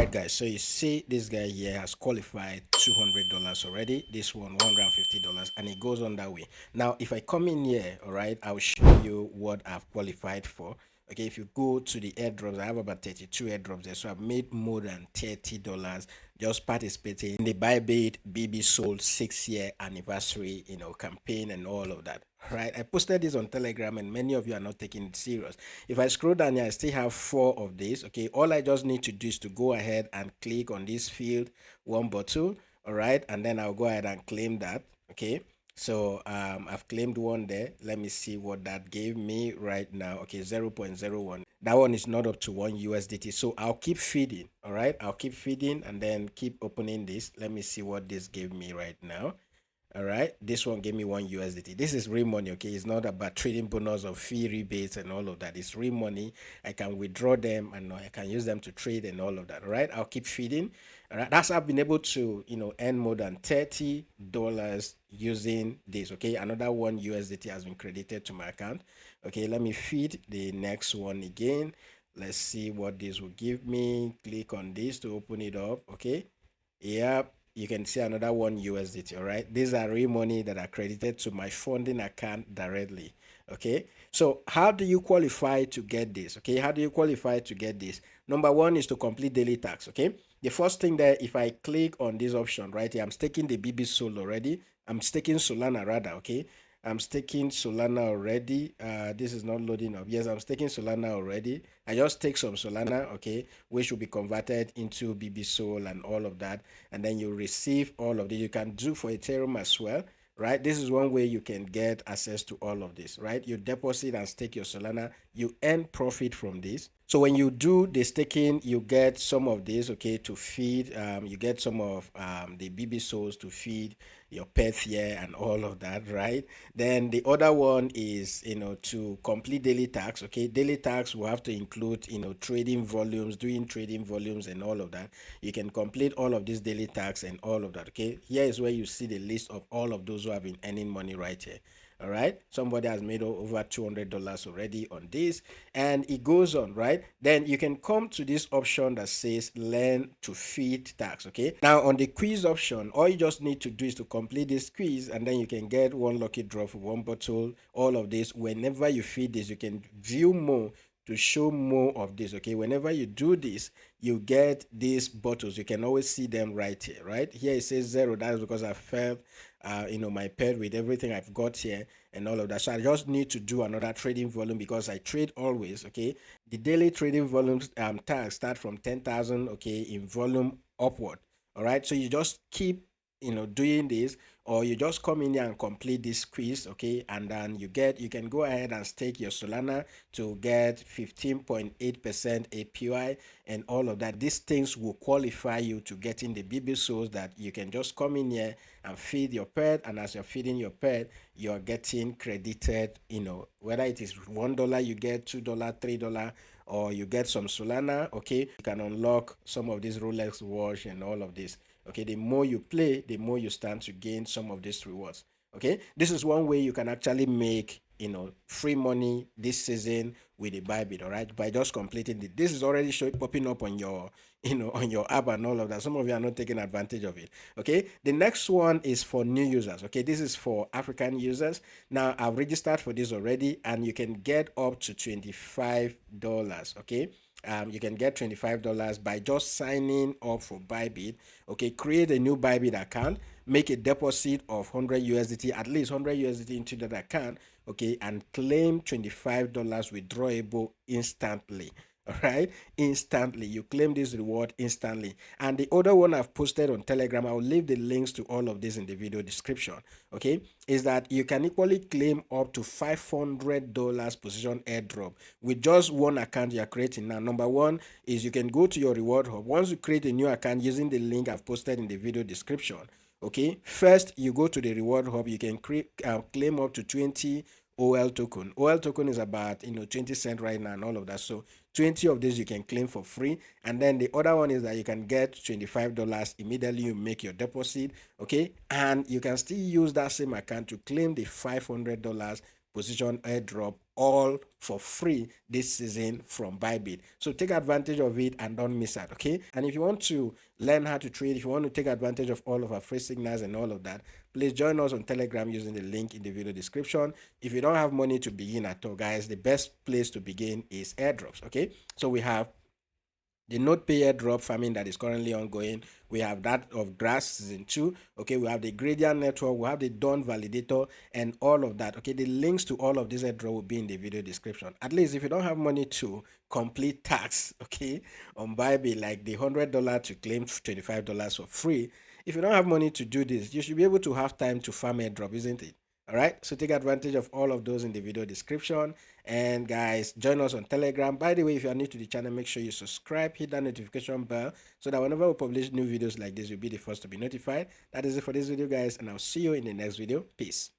right, guys, so you see this guy here has qualified $200 already, this one $150, and it goes on that way. Now if I come in here, all right, I'll show you what I've qualified for. Okay, if you go to the airdrops, I have about 32 airdrops there, so I've made more than $30 just participating in the Bybit 𝗕𝗲𝘀𝘁 6-year anniversary, campaign and all of that. Right, I posted this on Telegram and many of you are not taking it serious. If I scroll down here, I still have 4 of these. Okay, all I just need to do is to go ahead and click on this field 1 bottle. All right, and then I'll go ahead and claim that. Okay, so I've claimed one there. Let me see what that gave me right now. Okay, 0.01. That one is not up to 1 USDT, so I'll keep feeding. All right, I'll keep feeding and then keep opening this. Let me see what this gave me right now. All right, this one gave me 1 USDT. This is real money. Okay, it's not about trading bonus or fee rebates and all of that. It's real money. I can withdraw them and I can use them to trade and all of that. All right, I'll keep feeding. All right, that's how I've been able to earn more than $30 using this. Okay, another 1 USDT has been credited to my account. Okay, let me feed the next one again. Let's see what this will give me. Click on this to open it up. Okay, yep, you can see another 1 USDT. All right, these are real money that are credited to my funding account directly. Okay, so how do you qualify to get this? Okay, how do you qualify to get this? Number 1 is to complete daily tasks. Okay, the first thing there, if I click on this option right here, I'm staking the 𝗕𝗲𝘀𝘁 already. I'm staking Solana rather. Okay, I'm staking Solana already. This is not loading up. Yes, I'm staking Solana already. I just take some Solana, okay, which will be converted into 𝗕𝗲𝘀𝘁 and all of that, and then you receive all of this. You can do for Ethereum as well, right? This is one way you can get access to all of this, right? You deposit and stake your Solana, you earn profit from this. So when you do the staking, you get some of this, okay, to feed, you get some of the 𝗕𝗲𝘀𝘁s to feed your pets here and all of that, right? Then the other one is, to complete daily tasks, okay? Daily tasks will have to include, trading volumes, doing trading volumes and all of that. You can complete all of these daily tasks and all of that, okay? Here is where you see the list of all of those who have been earning money right here. All right, somebody has made over $200 already on this, and it goes on, right? Then you can come to this option that says learn to feed tax. Okay, now on the quiz option, all you just need to do is to complete this quiz, and then you can get 1 lucky draw for 1 bottle. All of this, whenever you feed this, you can view more to show more of this. Okay, whenever you do this, you get these bottles. You can always see them right here. Right here it says 0. That's because I felt my pet with everything I've got here and all of that. So I just need to do another trading volume because I trade always. Okay, the daily trading volumes tags start from 10,000, okay, in volume upward. All right, so you just keep doing this, or you just come in here and complete this quiz, okay, and then you can go ahead and stake your Solana to get 15.8% APY and all of that. These things will qualify you to getting the 𝗕𝗲𝘀𝘁s that you can just come in here and feed your pet, and as you're feeding your pet, you're getting credited, whether it is $1 you get, $2, $3, or you get some Solana. Okay, you can unlock some of these Rolex watch and all of this. Okay, the more you play, the more you stand to gain some of these rewards. Okay, this is one way you can actually make free money this season with the Bybit. All right, by just completing it. This is already popping up on your on your app and all of that. Some of you are not taking advantage of it. Okay, the next one is for new users. Okay, this is for African users. Now I've registered for this already, and you can get up to $25. Okay, you can get $25 by just signing up for Bybit. Okay, create a new Bybit account, make a deposit of 100 USDT, at least 100 USDT into that account, okay, and claim $25 withdrawable instantly. All right, instantly. You claim this reward instantly. And the other one I've posted on Telegram, I'll leave the links to all of this in the video description. Okay, is that you can equally claim up to $500 position airdrop with just one account you're creating. Now, number 1 is you can go to your reward hub. Once you create a new account using the link I've posted in the video description, okay, first you go to the reward hub. You can claim up to 20 OL token. OL token is about 20 cents right now and all of that. So 20 of these you can claim for free. And then the other one is that you can get $25 immediately you make your deposit. Okay, and you can still use that same account to claim the $500 position airdrop all for free this season from Bybit. So take advantage of it and don't miss out, okay? And if you want to learn how to trade, if you want to take advantage of all of our free signals and all of that, please join us on Telegram using the link in the video description. If you don't have money to begin at all, guys, the best place to begin is airdrops, okay? So we have the NotePay airdrop farming that is currently ongoing. We have that of Grass season 2. Okay, we have the Gradient network, we have the Dawn validator, and all of that. Okay, the links to all of this airdrop will be in the video description. At least if you don't have money to complete tax, okay, on Bybit, like the $100 to claim $25 for free, if you don't have money to do this, you should be able to have time to farm airdrop, isn't it? All right, so take advantage of all of those in the video description. And guys, join us on Telegram. By the way, if you are new to the channel, make sure you subscribe, hit that notification bell so that whenever we publish new videos like this, you'll be the first to be notified. That is it for this video, guys, and I'll see you in the next video. Peace.